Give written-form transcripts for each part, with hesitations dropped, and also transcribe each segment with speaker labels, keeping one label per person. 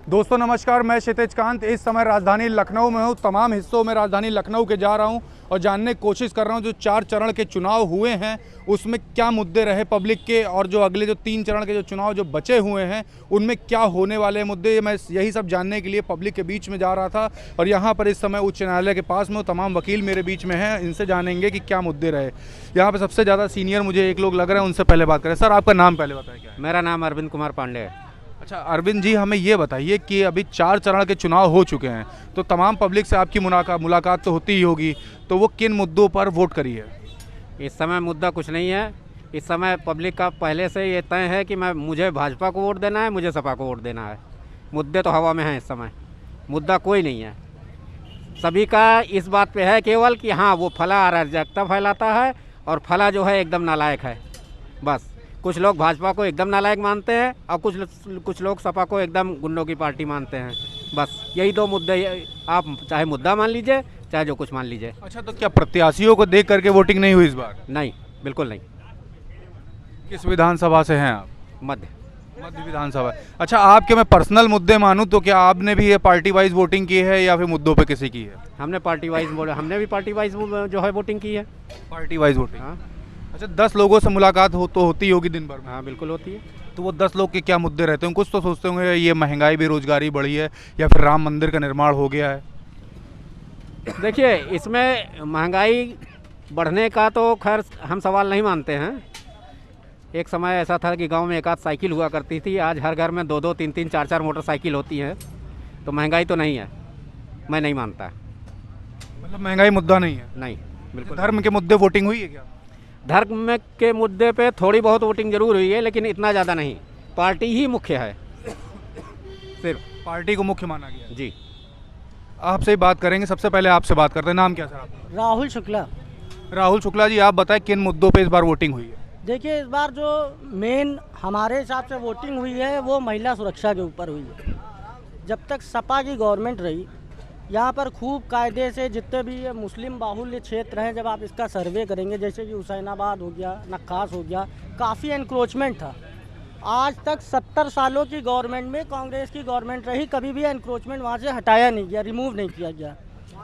Speaker 1: दोस्तों नमस्कार, मैं क्षितिज कांत इस समय राजधानी लखनऊ में हूँ। तमाम हिस्सों में राजधानी लखनऊ के जा रहा हूँ और जानने की कोशिश कर रहा हूँ जो 4 चरण के चुनाव हुए हैं उसमें क्या मुद्दे रहे पब्लिक के, और जो अगले जो 3 चरण के जो चुनाव जो बचे हुए हैं उनमें क्या होने वाले मुद्दे। मैं यही सब जानने के लिए पब्लिक के बीच में जा रहा था और यहाँ पर इस समय उच्च न्यायालय के पास में तमाम वकील मेरे बीच में हैं, इनसे जानेंगे कि क्या मुद्दे रहे। यहाँ पर सबसे ज़्यादा सीनियर मुझे एक लोग लग रहे हैं, उनसे पहले बात करें। सर आपका नाम पहले बताएं क्या है?
Speaker 2: मेरा नाम अरविंद कुमार पांडे है।
Speaker 1: अच्छा अरविंद जी, हमें ये बताइए कि अभी 4 चरण के चुनाव हो चुके हैं तो तमाम पब्लिक से आपकी मुलाकात तो होती ही होगी, तो वो किन मुद्दों पर वोट करी है?
Speaker 2: इस समय मुद्दा कुछ नहीं है। इस समय पब्लिक का पहले से ये तय है कि मुझे भाजपा को वोट देना है, मुझे सपा को वोट देना है। मुद्दे तो हवा में हैं। इस समय मुद्दा कोई नहीं है। सभी का इस बात पे है केवल कि हाँ वो फला अराजकता फैलाता है और फला जो है एकदम नालायक है। बस कुछ लोग भाजपा को एकदम नालायक मानते हैं और कुछ लोग सपा को एकदम गुंडों की पार्टी मानते हैं। बस यही 2 मुद्दे, आप चाहे मुद्दा मान लीजिए चाहे जो कुछ मान लीजिए।
Speaker 1: अच्छा, तो क्या प्रत्याशियों को देख करके वोटिंग नहीं हुई इस बार?
Speaker 2: नहीं, बिल्कुल नहीं।
Speaker 1: किस विधानसभा से हैं आप?
Speaker 2: मध्य
Speaker 1: विधानसभा। अच्छा, आपके मैं पर्सनल मुद्दे मानूं तो क्या आपने भी ये पार्टी वाइज वोटिंग की है या फिर मुद्दों पे किसी की है?
Speaker 2: हमने भी पार्टी वाइज जो है वोटिंग की है।
Speaker 1: Party wise voting.
Speaker 2: हाँ।
Speaker 1: अच्छा, 10 लोगों से मुलाकात तो होती होगी दिन भर में?
Speaker 2: हाँ बिल्कुल होती है।
Speaker 1: तो वो 10 लोग के क्या मुद्दे रहते हैं? कुछ तो सोचते होंगे ये महंगाई बेरोजगारी बढ़ी है या फिर राम मंदिर का निर्माण हो गया है।
Speaker 2: देखिए, इसमें महंगाई बढ़ने का तो खैर हम सवाल नहीं मानते हैं। एक समय ऐसा था कि गांव में एक आध साइकिल हुआ करती थी, आज हर घर में 2-2, 3-3, 4-4 मोटरसाइकिल होती हैं। तो महंगाई तो नहीं है, मैं नहीं मानता।
Speaker 1: मतलब महंगाई मुद्दा नहीं है?
Speaker 2: नहीं, बिल्कुल।
Speaker 1: धर्म के मुद्दे वोटिंग हुई है क्या?
Speaker 2: धर्म के मुद्दे पे थोड़ी बहुत वोटिंग जरूर हुई है, लेकिन इतना ज़्यादा नहीं। पार्टी ही मुख्य है, सिर्फ
Speaker 1: पार्टी को मुख्य माना गया
Speaker 2: जी।
Speaker 1: आपसे ही बात करेंगे। सबसे पहले आपसे बात करते हैं। नाम क्या सर आपका?
Speaker 3: राहुल शुक्ला।
Speaker 1: राहुल शुक्ला जी, आप बताएं किन मुद्दों पे इस बार वोटिंग हुई है?
Speaker 3: देखिए, इस बार जो मेन हमारे हिसाब से वोटिंग हुई है वो महिला सुरक्षा के ऊपर हुई है। जब तक सपा की गवर्नमेंट रही, यहाँ पर खूब कायदे से जितने भी ये मुस्लिम बाहुल्य क्षेत्र हैं, जब आप इसका सर्वे करेंगे, जैसे कि हुसैनाबाद हो गया, नक्खास हो गया, काफ़ी एनक्रोचमेंट था। आज तक 70 सालों की गवर्नमेंट में, कांग्रेस की गवर्नमेंट रही, कभी भी एनक्रोचमेंट वहाँ से हटाया नहीं गया, रिमूव नहीं किया गया।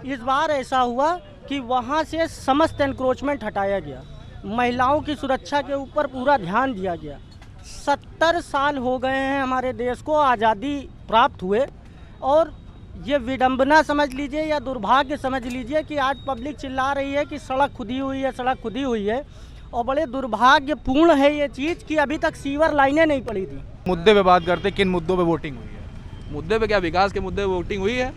Speaker 3: इस बार ऐसा हुआ कि वहाँ से समस्त एनक्रोचमेंट हटाया गया, महिलाओं की सुरक्षा के ऊपर पूरा ध्यान दिया गया। 70 साल हो गए हैं हमारे देश को आज़ादी प्राप्त हुए, और ये विडंबना समझ लीजिए या दुर्भाग्य समझ लीजिए कि आज पब्लिक चिल्ला रही है कि सड़क खुदी हुई है, सड़क खुदी हुई है। और बड़े दुर्भाग्यपूर्ण है ये चीज़ कि अभी तक सीवर लाइनें नहीं पड़ी थी।
Speaker 1: मुद्दे पे बात करते, किन मुद्दों पे वोटिंग हुई है?
Speaker 4: मुद्दे पे क्या, विकास के मुद्दे पे वोटिंग हुई है।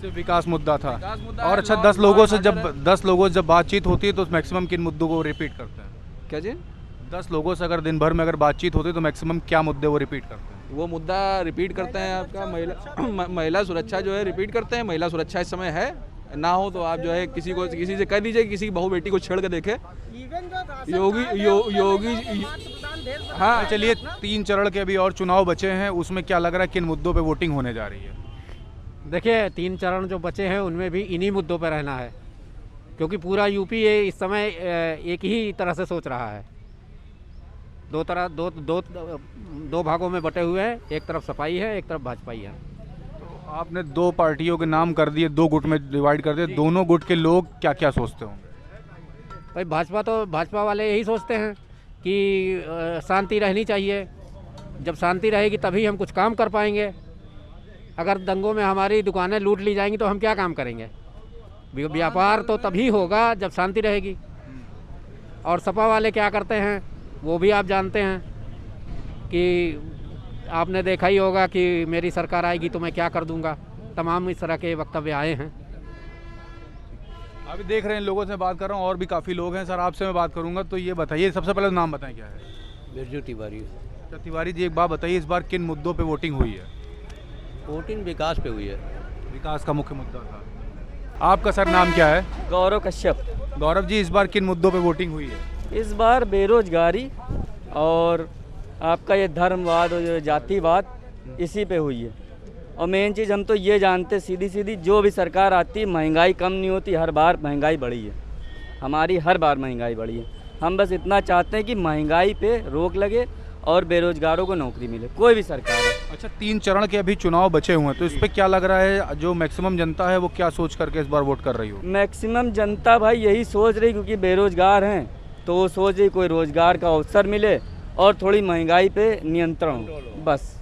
Speaker 1: सिर्फ विकास मुद्दा था।
Speaker 4: विकास मुद्दा
Speaker 1: और
Speaker 4: है।
Speaker 1: अच्छा, 10 लोगों से जब बातचीत होती है तो मैक्सिमम किन मुद्दों को रिपीट करते हैं?
Speaker 4: क्या जी?
Speaker 1: 10 लोगों से अगर दिन भर में अगर बातचीत होती है तो मैक्सिमम क्या मुद्दे वो रिपीट करते हैं?
Speaker 4: वो मुद्दा रिपीट करते हैं आपका महिला सुरक्षा जो है रिपीट करते हैं। महिला सुरक्षा इस समय है ना, हो तो आप जो है किसी से कह दीजिए, किसी की बहू बेटी को छेड़ के देखे। योगी
Speaker 1: हाँ, चलिए 3 चरण के अभी और चुनाव बचे हैं, उसमें क्या लग रहा है किन मुद्दों पे वोटिंग होने जा रही है?
Speaker 2: देखिए, 3 चरण जो बचे हैं उनमें भी इन्हीं मुद्दों पर रहना है, क्योंकि पूरा यूपी ये इस समय एक ही तरह से सोच रहा है। दो भागों में बटे हुए हैं, एक तरफ सपाई है, एक तरफ भाजपाई है।
Speaker 1: तो आपने 2 पार्टियों के नाम कर दिए, 2 गुट में डिवाइड कर दिए, दोनों गुट के लोग क्या क्या सोचते होंगे?
Speaker 2: भाई भाजपा वाले यही सोचते हैं कि शांति रहनी चाहिए। जब शांति रहेगी तभी हम कुछ काम कर पाएंगे। अगर दंगों में हमारी दुकानें लूट ली जाएंगी तो हम क्या काम करेंगे? व्यापार तो तभी होगा जब शांति रहेगी। और सपा वाले क्या करते हैं वो भी आप जानते हैं कि आपने देखा ही होगा कि मेरी सरकार आएगी तो मैं क्या कर दूंगा। तमाम इस तरह के वक्तव्य आए हैं।
Speaker 1: अभी देख रहे हैं, लोगों से बात कर रहा हूँ, और भी काफ़ी लोग हैं। सर आपसे मैं बात करूँगा, तो ये बताइए, सबसे पहले नाम बताएं क्या है?
Speaker 5: बिरजू तिवारी।
Speaker 1: तो तिवारी जी, एक बात बताइए, इस बार किन मुद्दों पे वोटिंग हुई है?
Speaker 5: वोटिंग विकास पे हुई है।
Speaker 1: विकास का मुख्य मुद्दा था। आपका सर नाम क्या है?
Speaker 6: गौरव कश्यप।
Speaker 1: गौरव जी, इस बार किन मुद्दों पे वोटिंग हुई है?
Speaker 6: इस बार बेरोजगारी और आपका ये धर्मवाद और जो जातिवाद, इसी पे हुई है। और मेन चीज़ हम तो ये जानते, सीधी जो भी सरकार आती महंगाई कम नहीं होती, हर बार महंगाई बढ़ी है हमारी, हर बार महंगाई बढ़ी है। हम बस इतना चाहते हैं कि महंगाई पे रोक लगे और बेरोजगारों को नौकरी मिले, कोई भी सरकार है।
Speaker 1: अच्छा, 3 चरण के अभी चुनाव बचे हुए हैं, तो इस पे क्या लग रहा है जो मैक्सिमम जनता है वो क्या सोच करके इस बार वोट कर रही हो?
Speaker 6: मैक्सिमम जनता भाई यही सोच रही, क्योंकि बेरोजगार हैं तो वो सोच रही कोई रोजगार का अवसर मिले और थोड़ी महंगाई पे नियंत्रण हो, बस।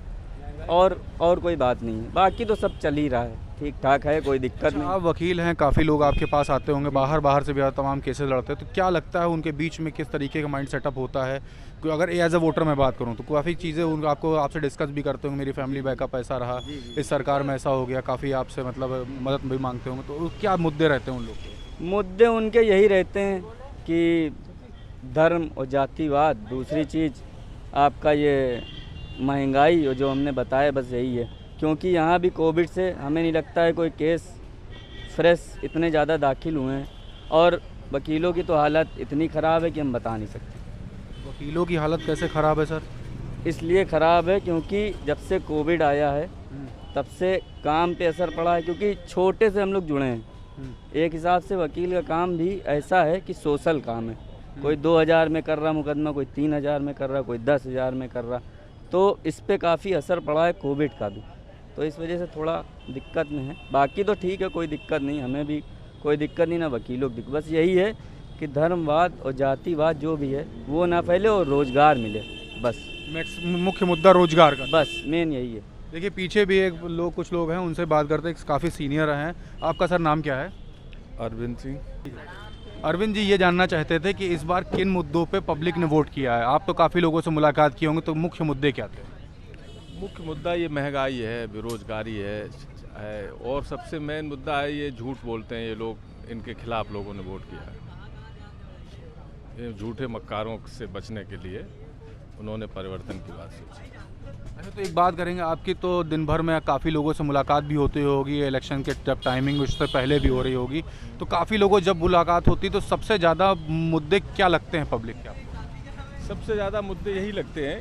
Speaker 6: और कोई बात नहीं है, बाकी तो सब चल ही रहा है, ठीक ठाक है, कोई दिक्कत नहीं।
Speaker 1: आप वकील हैं, काफ़ी लोग आपके पास आते होंगे, बाहर से भी तमाम केसेस लड़ते हैं, तो क्या लगता है उनके बीच में किस तरीके का माइंड सेटअप होता है? अगर एज अ वोटर मैं बात करूं तो काफ़ी चीज़ें आपसे डिस्कस भी करते होंगे, मेरी फैमिली बैकअप ऐसा रहा, इस सरकार में ऐसा हो गया, काफ़ी आपसे मतलब मदद भी मांगते होंगे, तो क्या मुद्दे रहते हैं उन लोग के?
Speaker 6: मुद्दे उनके यही रहते हैं कि धर्म और जातिवाद, दूसरी चीज़ आपका ये महंगाई, और जो हमने बताया बस यही है। क्योंकि यहाँ भी कोविड से हमें नहीं लगता है कोई केस फ्रेश इतने ज़्यादा दाखिल हुए हैं, और वकीलों की तो हालत इतनी ख़राब है कि हम बता नहीं सकते।
Speaker 1: वकीलों की हालत कैसे ख़राब है सर?
Speaker 6: इसलिए ख़राब है क्योंकि जब से कोविड आया है तब से काम पे असर पड़ा है, क्योंकि छोटे से हम लोग जुड़े हैं। एक हिसाब से वकील का काम भी ऐसा है कि सोशल काम है, कोई 2000 में कर रहा मुकदमा, कोई 3000 में कर रहा, कोई 10,000 में कर रहा, तो इस पे काफ़ी असर पड़ा है कोविड का भी, तो इस वजह से थोड़ा दिक्कत में है। बाकी तो ठीक है, कोई दिक्कत नहीं, हमें भी कोई दिक्कत नहीं, ना वकीलों की। बस यही है कि धर्मवाद और जातिवाद जो भी है वो ना फैले और रोज़गार मिले, बस।
Speaker 1: मुख्य मुद्दा रोजगार का,
Speaker 6: बस मेन यही है।
Speaker 1: देखिए पीछे भी कुछ लोग हैं, उनसे बात करते हैं, काफ़ी सीनियर हैं। आपका सर नाम क्या है?
Speaker 7: अरविंद सिंह।
Speaker 1: अरविंद जी, ये जानना चाहते थे कि इस बार किन मुद्दों पे पब्लिक ने वोट किया है? आप तो काफ़ी लोगों से मुलाकात किए होंगे, तो मुख्य मुद्दे क्या थे?
Speaker 7: मुख्य मुद्दा ये महंगाई है, बेरोजगारी है, और सबसे मेन मुद्दा है ये झूठ बोलते हैं ये लोग, इनके खिलाफ लोगों ने वोट किया है। ये झूठे मक्कारों से बचने के लिए उन्होंने परिवर्तन की बात सोची।
Speaker 1: अच्छा, तो एक बात करेंगे, आपकी तो दिन भर में काफ़ी लोगों से मुलाकात भी होती होगी, इलेक्शन के जब टाइमिंग उससे पहले भी हो रही होगी, तो काफ़ी लोगों जब मुलाकात होती तो सबसे ज़्यादा मुद्दे क्या लगते हैं पब्लिक के आपको?
Speaker 7: सबसे ज़्यादा मुद्दे यही लगते हैं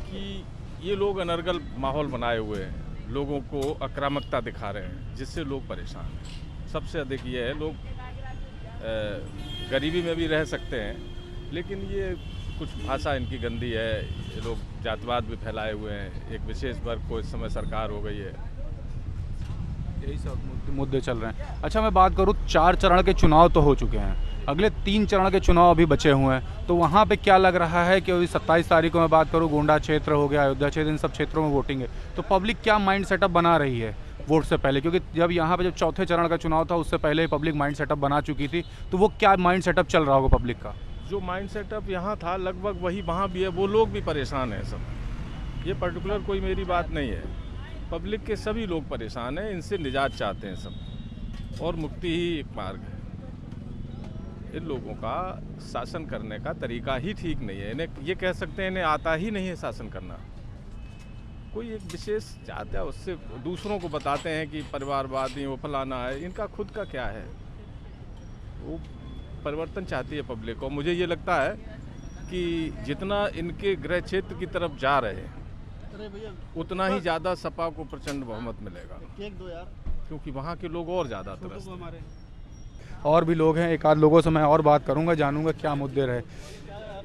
Speaker 7: कि ये लोग अनर्गल माहौल बनाए हुए हैं, लोगों को आक्रामकता दिखा रहे हैं, जिससे लोग परेशान हैं। सबसे अधिक ये है, लोग गरीबी में भी रह सकते हैं, लेकिन ये कुछ भाषा इनकी गंदी है, ये लोग जातिवाद भी फैलाए हुए हैं, एक विशेष वर्ग को इस समय सरकार हो गई है,
Speaker 1: यही सब मुद्दे चल रहे हैं। अच्छा, मैं बात करूँ, 4 चरण के चुनाव तो हो चुके हैं, अगले 3 चरण के चुनाव अभी बचे हुए हैं, तो वहाँ पे क्या लग रहा है कि 27 तारीख को मैं बात करूँ, गोंडा क्षेत्र हो गया, अयोध्या क्षेत्र, इन सब क्षेत्रों में वोटिंग है, तो पब्लिक क्या माइंड सेटअप बना रही है वोट से पहले? क्योंकि जब यहाँ पे जब चौथे चरण का चुनाव था उससे पहले पब्लिक माइंड सेटअप बना चुकी थी, तो वो क्या माइंड सेटअप चल रहा होगा पब्लिक का?
Speaker 7: जो माइंड सेटअप यहाँ था लगभग वही वहाँ भी है, वो लोग भी परेशान हैं सब। ये पर्टिकुलर कोई मेरी बात नहीं है, पब्लिक के सभी लोग परेशान हैं, इनसे निजात चाहते हैं सब, और मुक्ति ही एक मार्ग है। इन लोगों का शासन करने का तरीका ही ठीक नहीं है, इन्हें ये कह सकते हैं इन्हें आता ही नहीं है शासन करना। कोई एक विशेष चाहता है, उससे दूसरों को बताते हैं कि परिवारवादी वो फलाना है, इनका खुद का क्या है? वो परिवर्तन चाहती है पब्लिक, और मुझे ये लगता है कि जितना इनके गृह क्षेत्र की तरफ जा रहे हैं उतना ही ज़्यादा सपा को प्रचंड बहुमत मिलेगा, क्योंकि वहाँ के लोग और ज़्यादा त्रस्त हैं।
Speaker 1: और भी लोग हैं, एक आध लोगों से मैं और बात करूंगा, जानूंगा क्या मुद्दे रहे।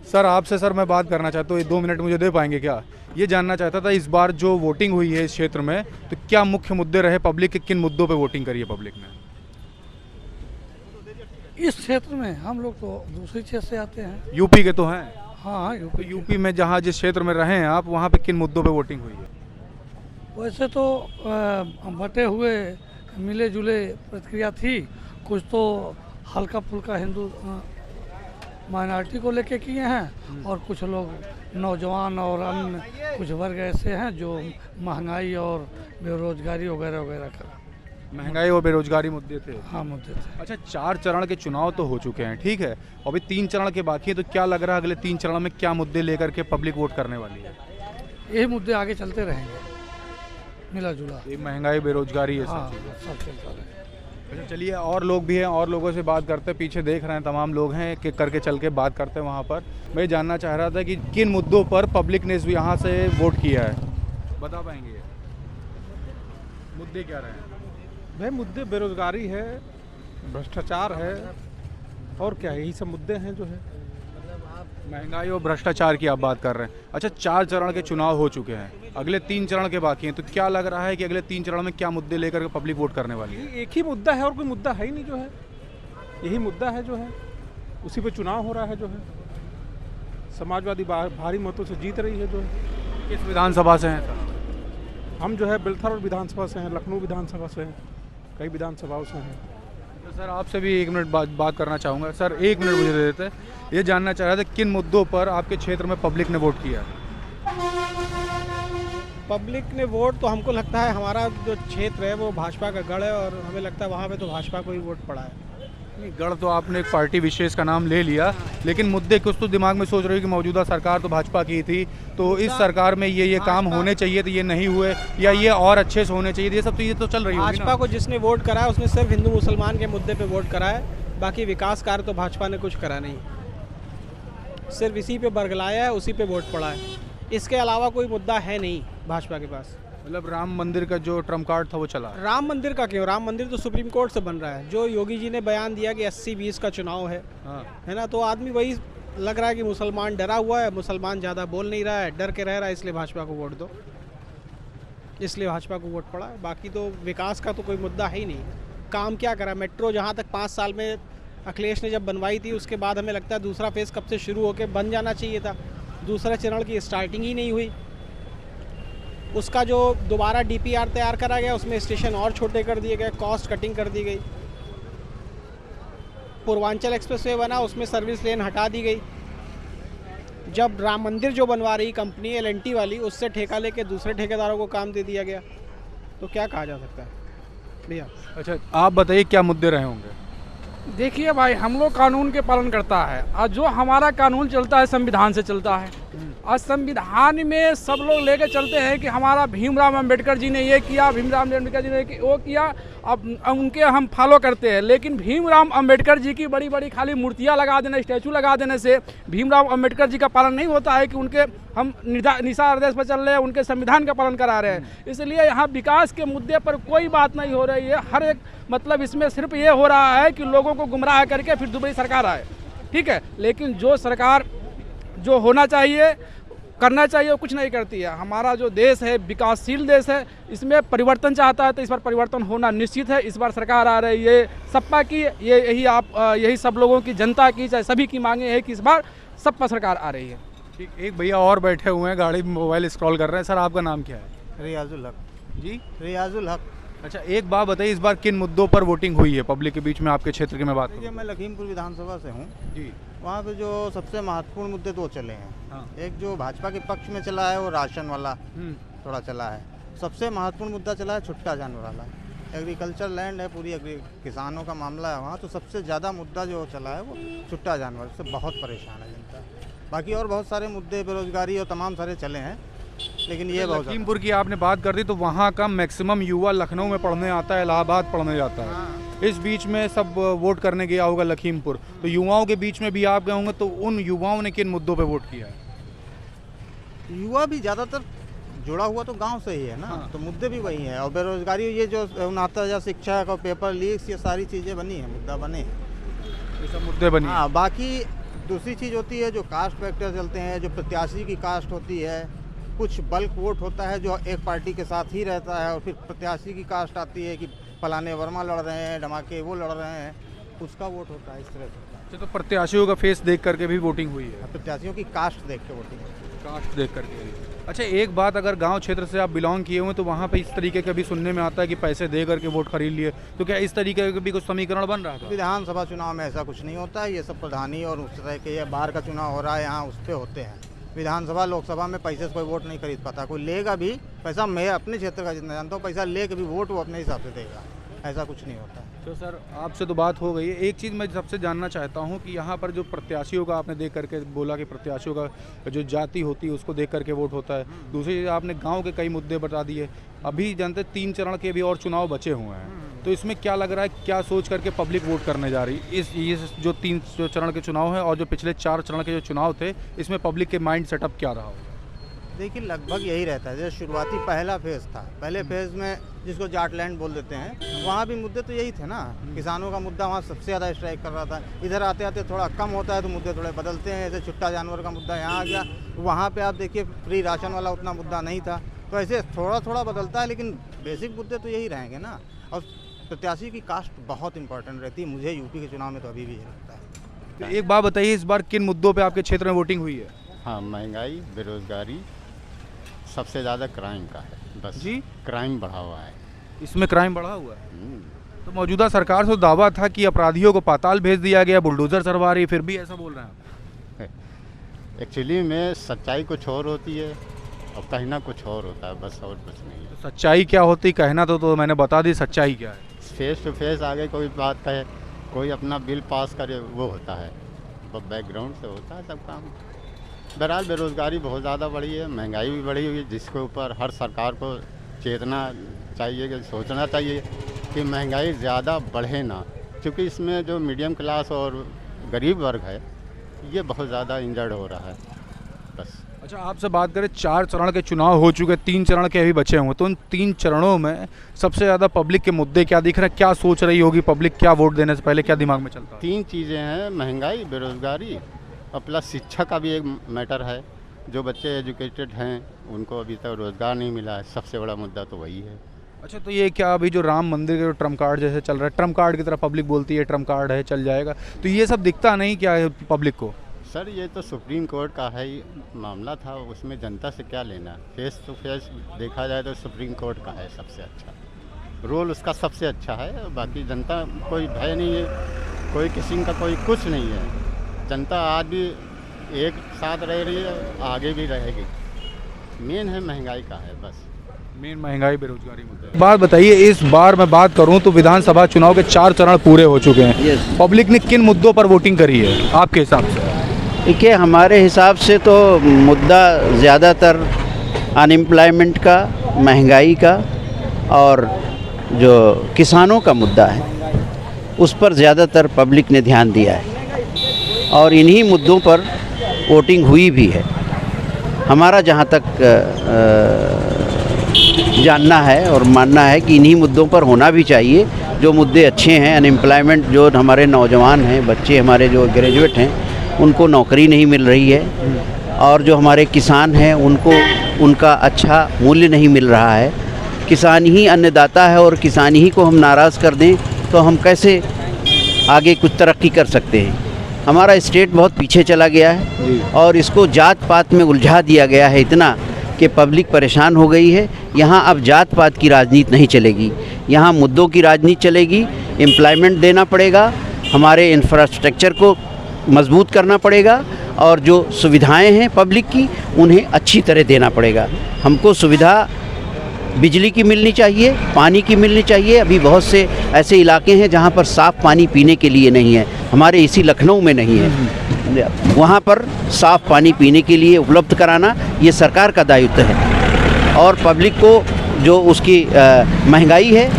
Speaker 1: सर, आपसे सर मैं बात करना चाहता हूँ, 2 मिनट मुझे दे पाएंगे क्या? ये जानना चाहता था, इस बार जो वोटिंग हुई है इस क्षेत्र में, तो क्या मुख्य मुद्दे रहे पब्लिक के, किन मुद्दों पे वोटिंग करी है पब्लिक ने?
Speaker 8: इस क्षेत्र में हम लोग तो दूसरे क्षेत्र से आते हैं।
Speaker 1: यूपी के तो हैं?
Speaker 8: हाँ,
Speaker 1: तो यूपी में जहाँ जिस क्षेत्र में रहे हैं आप, वहाँ पे किन मुद्दों पे वोटिंग हुई है?
Speaker 8: वैसे तो बटे हुए मिले जुले प्रतिक्रिया थी, कुछ तो हल्का फुल्का हिंदू माइनॉरिटी को लेके किए हैं, और कुछ लोग नौजवान और अन्य कुछ वर्ग ऐसे हैं जो महंगाई और बेरोजगारी वगैरह वगैरह का।
Speaker 1: महंगाई और बेरोजगारी मुद्दे थे?
Speaker 8: हाँ, मुद्दे थे।
Speaker 1: अच्छा, 4 चरण के चुनाव तो हो चुके हैं, ठीक है, अभी 3 चरण के बाकी है, तो क्या लग रहा है अगले 3 चरण में क्या मुद्दे लेकर के पब्लिक वोट करने वाली है?
Speaker 8: यही मुद्दे आगे चलते रहेंगे, मिला जुला।
Speaker 1: ये महंगाई, बेरोजगारी, ये
Speaker 8: हाँ,
Speaker 1: सब चीज़ें।
Speaker 8: सब चलता रहेगा।
Speaker 1: अच्छा, चलिए, और लोग भी हैं, और लोगों से बात करते हैं, पीछे देख रहे हैं तमाम लोग हैं कि करके चल के बात करते हैं वहाँ पर। मैं जानना चाह रहा था कि किन मुद्दों पर पब्लिक ने यहाँ से वोट किया है, बता पाएंगे ये मुद्दे क्या रहे हैं?
Speaker 9: भाई मुद्दे बेरोजगारी है, भ्रष्टाचार है, और क्या है, यही सब मुद्दे हैं जो है।
Speaker 1: महंगाई और भ्रष्टाचार की आप बात कर रहे हैं। अच्छा, 4 चरण के चुनाव हो चुके हैं, अगले 3 चरण के बाकी हैं, तो क्या लग रहा है कि अगले 3 चरण में क्या मुद्दे लेकर के पब्लिक वोट करने वाली है?
Speaker 9: ये एक ही मुद्दा है और कोई मुद्दा है ही नहीं जो है, यही मुद्दा है जो है, उसी पे चुनाव हो रहा है जो है। समाजवादी भारी मतों से जीत रही है जो है।
Speaker 1: किस विधानसभा से हैं सर?
Speaker 9: हम जो है बिलथर विधानसभा से हैं, लखनऊ विधानसभा से हैं, कई विधानसभाओं से हैं।
Speaker 1: तो सर आपसे भी 1 मिनट बात करना चाहूँगा। सर 1 मिनट मुझे दे देते, ये जानना चाह रहा था किन मुद्दों पर आपके क्षेत्र में पब्लिक ने वोट किया?
Speaker 10: पब्लिक ने वोट तो हमको लगता है हमारा जो क्षेत्र है वो भाजपा का गढ़ है और हमें लगता है वहाँ पे तो भाजपा को ही वोट पड़ा है।
Speaker 1: नहीं, गढ़ तो आपने एक पार्टी विशेष का नाम ले लिया, लेकिन मुद्दे कुछ तो दिमाग में सोच रहे हो कि मौजूदा सरकार तो भाजपा की थी, तो इस सरकार में ये काम होने चाहिए थे, ये नहीं हुए, या ये और अच्छे से होने चाहिए थे, ये सब चीज़ें तो चल रही होंगी ना।
Speaker 10: भाजपा को जिसने वोट करा है उसने सिर्फ हिंदू मुसलमान के मुद्दे पे वोट करा है, बाकी विकास कार्य तो भाजपा ने कुछ करा नहीं, सिर्फ इसी पे बरगलाया है, उसी पे वोट पड़ा है। इसके अलावा कोई मुद्दा है नहीं भाजपा के पास।
Speaker 1: मतलब राम मंदिर का जो ट्रम्प कार्ड था वो चला।
Speaker 10: राम मंदिर का क्यों? राम मंदिर तो सुप्रीम कोर्ट से बन रहा है। जो योगी जी ने बयान दिया कि 80-20 का चुनाव है, है ना, तो आदमी वही लग रहा है कि मुसलमान डरा हुआ है, मुसलमान ज़्यादा बोल नहीं रहा है, डर के रह रहा है, इसलिए भाजपा को वोट दो, इसलिए भाजपा को वोट पड़ा है। बाकी तो विकास का तो कोई मुद्दा है ही नहीं। काम क्या करा? मेट्रो जहाँ तक 5 साल में अखिलेश ने जब बनवाई थी, उसके बाद हमें लगता है दूसरा फेज़ कब से शुरू होकर बन जाना चाहिए था। दूसरा चरण की स्टार्टिंग ही नहीं हुई। उसका जो दोबारा DPR तैयार करा गया उसमें स्टेशन और छोटे कर दिए गए, कॉस्ट कटिंग कर दी गई। पूर्वांचल एक्सप्रेसवे बना, उसमें सर्विस लेन हटा दी गई। जब राम मंदिर जो बनवा रही कंपनी L&T वाली, उससे ठेका लेके दूसरे ठेकेदारों को काम दे दिया गया, तो क्या कहा जा सकता है भैया?
Speaker 1: अच्छा, आप बताइए क्या मुद्दे रहे होंगे?
Speaker 11: देखिए भाई, हम लोग कानून के पालन करता है और जो हमारा कानून चलता है संविधान से चलता है। और संविधान में सब लोग लेके चलते हैं कि हमारा भीमराव अंबेडकर जी ने ये किया, भीमराव अंबेडकर जी ने वो किया, अब उनके हम फॉलो करते हैं। लेकिन भीमराव अंबेडकर जी की बड़ी बड़ी खाली मूर्तियां लगा देने, स्टैचू लगा देने से भीमराव अंबेडकर जी का पालन नहीं होता है कि उनके हम निशा आदेश पर चल रहे हैं, उनके संविधान का पालन करा रहे हैं। इसलिए यहाँ विकास के मुद्दे पर कोई बात नहीं हो रही है। हर एक मतलब इसमें सिर्फ ये हो रहा है कि लोगों को गुमराह करके फिर दुबई सरकार आए, ठीक है। लेकिन जो सरकार जो होना चाहिए करना चाहिए वो कुछ नहीं करती है। हमारा जो देश है विकासशील देश है, इसमें परिवर्तन चाहता है तो इस बार परिवर्तन होना निश्चित है। इस बार सरकार आ रही है सपा की, यही सब लोगों की, जनता की, चाहे सभी की मांगे है कि इस बार सपा सरकार आ रही है।
Speaker 1: ठीक, एक भैया और बैठे हुए हैं, गाड़ी में मोबाइल स्क्रॉल कर रहे हैं। सर आपका नाम क्या है?
Speaker 12: रियाजुल हक
Speaker 1: जी।
Speaker 12: रियाजुल हक।
Speaker 1: अच्छा, एक बात बताइए, इस बार किन मुद्दों पर वोटिंग हुई है पब्लिक के बीच में आपके क्षेत्र की मैं बात करूं?
Speaker 12: मैं लखीमपुर विधानसभा से हूँ
Speaker 1: जी।
Speaker 12: वहाँ पे जो सबसे महत्वपूर्ण मुद्दे 2 चले हैं।
Speaker 1: हाँ।
Speaker 12: एक जो भाजपा के पक्ष में चला है वो राशन वाला थोड़ा चला है। सबसे महत्वपूर्ण मुद्दा चला है छुट्टा जानवर वाला। एग्रीकल्चर लैंड है, पूरी किसानों का मामला है वहाँ, तो सबसे ज़्यादा मुद्दा जो चला है वो छुट्टा जानवर से बहुत परेशान है जनता। बाकी और बहुत सारे मुद्दे, बेरोजगारी और तमाम सारे चले हैं, लेकिन ये बहुत
Speaker 1: लखीमपुर की आपने बात कर दी, तो वहाँ का मैक्सिमम युवा लखनऊ में पढ़ने आता है, इलाहाबाद पढ़ने जाता है।
Speaker 12: हाँ।
Speaker 1: इस बीच में सब वोट करने गया होगा लखीमपुर, तो युवाओं के बीच में भी आप गए होंगे, तो उन युवाओं ने किन मुद्दों पे वोट किया है?
Speaker 12: युवा भी ज़्यादातर जुड़ा हुआ तो गांव से ही है ना। हाँ। तो मुद्दे भी वही हैं। और बेरोजगारी, ये जो 69,000 शिक्षक और पेपर लीक्स, ये सारी चीज़ें बनी हैं, मुद्दा बने हैं,
Speaker 1: ये सब मुद्दे बनी।
Speaker 12: हाँ। बाकी दूसरी चीज़ होती है जो कास्ट फैक्टर चलते हैं, जो प्रत्याशी की कास्ट होती है, कुछ बल्क वोट होता है जो एक पार्टी के साथ ही रहता है, और फिर प्रत्याशी की कास्ट आती है कि फलाने वर्मा लड़ रहे हैं, धमाके वो लड़ रहे हैं, उसका वोट होता है, इस तरह से।
Speaker 1: तो प्रत्याशियों का फेस देख करके भी वोटिंग हुई है?
Speaker 12: प्रत्याशियों की कास्ट देख के वोटिंग,
Speaker 1: कास्ट देख करके। अच्छा, एक बात, अगर गांव क्षेत्र से आप बिलोंग किए हुए तो वहाँ पे इस तरीके का भी सुनने में आता है कि पैसे दे करके वोट खरीद लिए, तो क्या इस तरीके का भी कुछ समीकरण बन रहा था?
Speaker 12: विधानसभा चुनाव में ऐसा कुछ नहीं होता है। ये सब प्रधानी और उस तरह के, ये बाहर का चुनाव हो रहा है यहाँ, उस पर होते हैं। विधानसभा लोकसभा में पैसे से कोई वोट नहीं खरीद पाता। कोई लेगा भी पैसा, मैं अपने क्षेत्र का जितना जानता हूँ, पैसा ले के भी वोट वो अपने हिसाब से देगा, ऐसा कुछ नहीं होता।
Speaker 1: तो सर आपसे तो बात हो गई है, एक चीज़ मैं सबसे जानना चाहता हूँ कि यहाँ पर जो प्रत्याशियों का आपने देख करके बोला कि प्रत्याशियों का जो जाति होती है उसको देख करके वोट होता है। दूसरी चीज़, आपने गांव के कई मुद्दे बता दिए। अभी जानते 3 चरण के भी और चुनाव बचे हुए हैं, तो इसमें क्या लग रहा है, क्या सोच करके पब्लिक वोट करने जा रही है? इस जो 3 चरण के चुनाव हैं और जो पिछले 4 चरण के जो चुनाव थे, इसमें पब्लिक के माइंड सेटअप क्या रहा होगा?
Speaker 12: देखिए लगभग यही रहता है। जैसे शुरुआती पहला फेज़ था, पहले फेज़ में जिसको जाटलैंड बोल देते हैं, वहाँ भी मुद्दे तो यही थे ना। किसानों का मुद्दा वहाँ सबसे ज़्यादा स्ट्राइक कर रहा था। इधर आते आते थोड़ा कम होता है तो मुद्दे थोड़े बदलते हैं। जैसे छुट्टा जानवर का मुद्दा यहाँ आ गया, वहाँ पे आप देखिए फ्री राशन वाला उतना मुद्दा नहीं था। तो ऐसे थोड़ा थोड़ा बदलता है, लेकिन बेसिक मुद्दे तो यही रहेंगे ना। और प्रत्याशी की कास्ट बहुत इंपॉर्टेंट रहती है, मुझे यूपी के चुनाव में तो अभी भी लगता है।
Speaker 1: तो एक बात बताइए, इस बार किन मुद्दों पे आपके क्षेत्र में वोटिंग हुई है?
Speaker 13: हाँ, महंगाई, बेरोजगारी, सबसे ज़्यादा क्राइम का है। बस
Speaker 1: जी,
Speaker 13: क्राइम बढ़ा हुआ है।
Speaker 1: इसमें क्राइम बढ़ा हुआ है। तो मौजूदा सरकार से दावा था कि अपराधियों को पाताल भेज दिया गया, बुलडोजर चलवा रही, फिर भी ऐसा बोल रहे हैं।
Speaker 13: एक्चुअली में सच्चाई कुछ और होती है और कहना कुछ और होता है, बस और कुछ नहीं है।
Speaker 1: तो सच्चाई क्या होती, कहना तो मैंने बता दी, सच्चाई क्या है?
Speaker 13: फेस टू फेस आगे कोई बात कहे, कोई अपना बिल पास करे, वो होता है। बैकग्राउंड से होता है सब काम। बहरहाल बेरोज़गारी बहुत ज़्यादा बढ़ी है, महंगाई भी बढ़ी हुई है, जिसके ऊपर हर सरकार को चेतना चाहिए, कि सोचना चाहिए कि महंगाई ज़्यादा बढ़े ना, क्योंकि इसमें जो मीडियम क्लास और गरीब वर्ग है ये बहुत ज़्यादा इंजर्ड हो रहा है। बस।
Speaker 1: अच्छा, आपसे बात करें, 4 चरण के चुनाव हो चुके, 3 चरण के अभी बचे हुए, तो उन 3 चरणों में सबसे ज़्यादा पब्लिक के मुद्दे क्या दिख रहे हैं? क्या सोच रही होगी पब्लिक? क्या वोट देने से पहले क्या दिमाग में चलता है?
Speaker 13: 3 चीज़ें हैं, महंगाई, बेरोज़गारी और प्लस शिक्षा का भी एक मैटर है। जो बच्चे एजुकेटेड हैं उनको अभी तक रोज़गार नहीं मिला है, सबसे बड़ा मुद्दा तो वही है।
Speaker 1: अच्छा, तो ये क्या अभी जो राम मंदिर के जो ट्रम्प कार्ड जैसे चल रहा है, ट्रम्प कार्ड की तरह पब्लिक बोलती है ट्रम्प कार्ड है चल जाएगा, तो ये सब दिखता नहीं क्या है पब्लिक को?
Speaker 13: सर, ये तो सुप्रीम कोर्ट का है मामला था, उसमें जनता से क्या लेना। फेस टू फेस देखा जाए तो सुप्रीम कोर्ट का है सबसे अच्छा रोल, उसका सबसे अच्छा है। बाकी जनता कोई भय नहीं है, कोई किसी का कोई कुछ नहीं है। जनता आज भी एक साथ रह रही है, आगे भी रहेगी। मेन है महंगाई का है, बस
Speaker 1: मेन महंगाई बेरोजगारी मुद्दा। बात बताइए, इस बार मैं बात करूं तो विधानसभा चुनाव के 4 चरण पूरे हो चुके हैं। पब्लिक ने किन मुद्दों पर वोटिंग करी है आपके हिसाब से?
Speaker 14: देखिए, हमारे हिसाब से तो मुद्दा ज़्यादातर अनएम्प्लॉयमेंट का, महंगाई का और जो किसानों का मुद्दा है उस पर ज़्यादातर पब्लिक ने ध्यान दिया है और इन्हीं मुद्दों पर वोटिंग हुई भी है। हमारा जहाँ तक जानना है और मानना है कि इन्हीं मुद्दों पर होना भी चाहिए। जो मुद्दे अच्छे हैं, अनएम्प्लॉयमेंट, जो हमारे नौजवान हैं, बच्चे हमारे जो ग्रेजुएट हैं उनको नौकरी नहीं मिल रही है और जो हमारे किसान हैं उनको उनका अच्छा मूल्य नहीं मिल रहा है। किसान ही अन्नदाता है और किसान ही को हम नाराज़ कर दें तो हम कैसे आगे कुछ तरक्की कर सकते हैं। हमारा स्टेट बहुत पीछे चला गया है और इसको जात पात में उलझा दिया गया है इतना कि पब्लिक परेशान हो गई है। यहाँ अब जात पात की राजनीति नहीं चलेगी, यहाँ मुद्दों की राजनीति चलेगी। एम्प्लॉयमेंट देना पड़ेगा, हमारे इंफ्रास्ट्रक्चर को मजबूत करना पड़ेगा और जो सुविधाएं हैं पब्लिक की उन्हें अच्छी तरह देना पड़ेगा। हमको सुविधा बिजली की मिलनी चाहिए, पानी की मिलनी चाहिए। अभी बहुत से ऐसे इलाके हैं जहां पर साफ़ पानी पीने के लिए नहीं है, हमारे इसी लखनऊ में नहीं है। वहां पर साफ़ पानी पीने के लिए उपलब्ध कराना ये सरकार का दायित्व है। और पब्लिक को जो उसकी महंगाई है,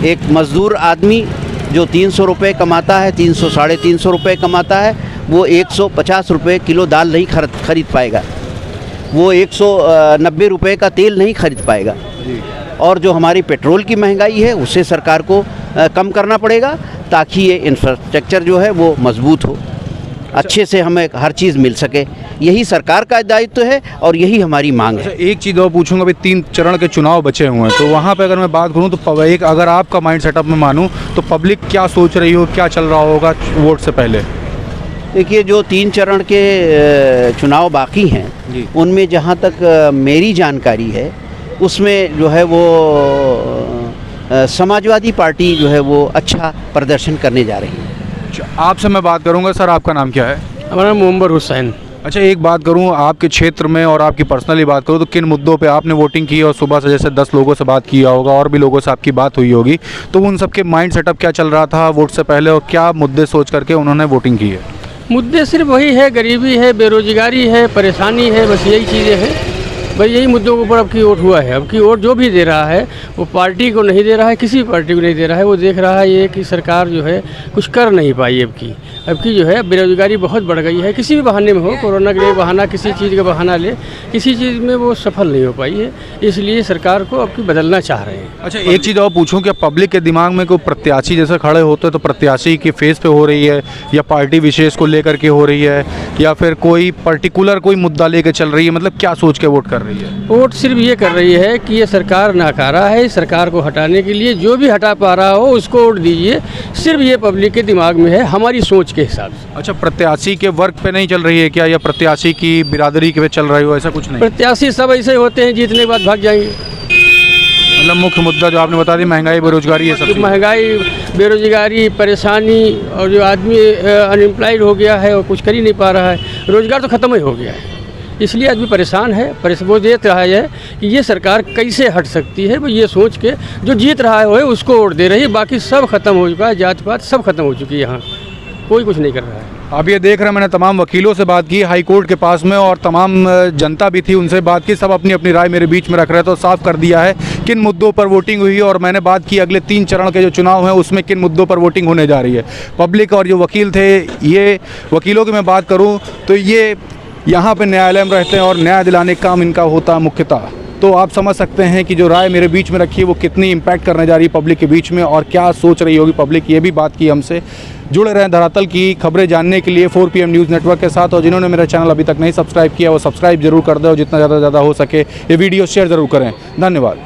Speaker 14: एक मज़दूर आदमी जो 300 रुपये कमाता है, 300 साढ़े 300 रुपये कमाता है, वो 150 रुपये किलो दाल नहीं खरीद पाएगा, वो 190 रुपये का तेल नहीं खरीद पाएगा। और जो हमारी पेट्रोल की महंगाई है उसे सरकार को कम करना पड़ेगा ताकि ये इंफ्रास्ट्रक्चर जो है वो मजबूत हो, अच्छे से हमें हर चीज़ मिल सके। यही सरकार का दायित्व है और यही हमारी मांग है।
Speaker 1: एक चीज़ और पूछूंगा, अभी 3 चरण के चुनाव बचे हुए हैं, तो वहाँ पे अगर मैं बात करूँ तो एक अगर आपका माइंड सेटअप में मानूँ तो पब्लिक क्या सोच रही हो, क्या चल रहा होगा वोट से पहले?
Speaker 14: देखिए, जो 3 चरण के चुनाव बाकी हैं उनमें जहाँ तक मेरी जानकारी है उसमें जो है वो समाजवादी पार्टी जो है वो अच्छा प्रदर्शन करने जा रही है।
Speaker 1: आपसे मैं बात करूंगा। सर, आपका नाम क्या है?
Speaker 15: हमारा नाम मोहम्मद हुसैन।
Speaker 1: अच्छा, एक बात करूं, आपके क्षेत्र में और आपकी पर्सनली बात करूं तो किन मुद्दों पे आपने वोटिंग की? और सुबह से जैसे 10 लोगों से बात किया होगा और भी लोगों से आपकी बात हुई होगी, तो उन सब के माइंड सेटअप क्या चल रहा था वोट से पहले और क्या मुद्दे सोच करके उन्होंने वोटिंग की है?
Speaker 15: मुद्दे सिर्फ वही है, गरीबी है, बेरोजगारी है, परेशानी है, बस यही चीज़ें हैं। भाई यही मुद्दों के ऊपर अब की वोट हुआ है। अब की वोट जो भी दे रहा है वो पार्टी को नहीं दे रहा है, किसी पार्टी को नहीं दे रहा है, वो देख रहा है ये कि सरकार जो है कुछ कर नहीं पाई। अब की जो है बेरोजगारी बहुत बढ़ गई है, किसी भी बहाने में हो, कोरोना के बहाना, किसी चीज़ का बहाना ले, किसी चीज़ में वो सफल नहीं हो पाई है, इसलिए सरकार को अब की बदलना चाह रहे हैं।
Speaker 1: अच्छा, एक चीज़ और पूछूं कि पब्लिक के दिमाग में कोई प्रत्याशी जैसे खड़े होते हैं तो प्रत्याशी के फेस पे हो रही है या पार्टी विशेष को लेकर के हो रही है या फिर कोई पर्टिकुलर कोई मुद्दा लेकर चल रही है, मतलब क्या सोच के वोट कर रही है?
Speaker 15: वोट सिर्फ ये कर रही है कि ये सरकार नाकारा है, सरकार को हटाने के लिए जो भी हटा पा रहा हो उसको वोट दीजिए, सिर्फ ये पब्लिक के दिमाग में है, हमारी सोच के हिसाब से।
Speaker 1: अच्छा, प्रत्याशी के वर्ग पे नहीं चल रही है क्या, या प्रत्याशी की बिरादरी के पे चल रही हो, ऐसा कुछ नहीं?
Speaker 15: प्रत्याशी सब ऐसे होते हैं, जीतने के बाद भाग जाएंगे।
Speaker 1: मतलब मुख्य मुद्दा जो आपने बता दी महंगाई, बेरोजगारी, ये सब
Speaker 15: महंगाई, बेरोजगारी, परेशानी, और जो आदमी अनएम्प्लॉयड हो गया है और कुछ कर ही नहीं पा रहा है, रोजगार तो ख़त्म ही हो गया है, इसलिए आदमी परेशान है। वो देख रहा है कि ये सरकार कैसे हट सकती है, वो ये सोच के जो जीत रहा है वो है उसको वोट दे रही है, बाकी सब खत्म हो चुका है, जात पात सब खत्म हो चुकी है, यहाँ कोई कुछ नहीं कर रहा है।
Speaker 1: आप ये देख रहे हैं, मैंने तमाम वकीलों से बात की हाई कोर्ट के पास में और तमाम जनता भी थी, उनसे बात की, सब अपनी अपनी राय मेरे बीच में रख रहे थे, तो साफ कर दिया है किन मुद्दों पर वोटिंग हुई और मैंने बात की अगले 3 चरण के जो चुनाव हैं उसमें किन मुद्दों पर वोटिंग होने जा रही है। पब्लिक और जो वकील थे, ये वकीलों की मैं बात करूँ तो ये यहाँ पे न्यायालय में रहते हैं और न्याय दिलाने का काम इनका होता है मुख्यतः। तो आप समझ सकते हैं कि जो राय मेरे बीच में रखी है वो कितनी इम्पैक्ट करने जा रही है पब्लिक के बीच में और क्या सोच रही होगी पब्लिक, ये भी बात की हमसे। जुड़े रहें धरातल की खबरें जानने के लिए 4 PM न्यूज़ नेटवर्क के साथ, और जिन्होंने मेरा चैनल अभी तक नहीं सब्सक्राइब किया वो सब्सक्राइब जरूर कर दे और जितना ज़्यादा हो सके ये वीडियो शेयर ज़रूर करें। धन्यवाद।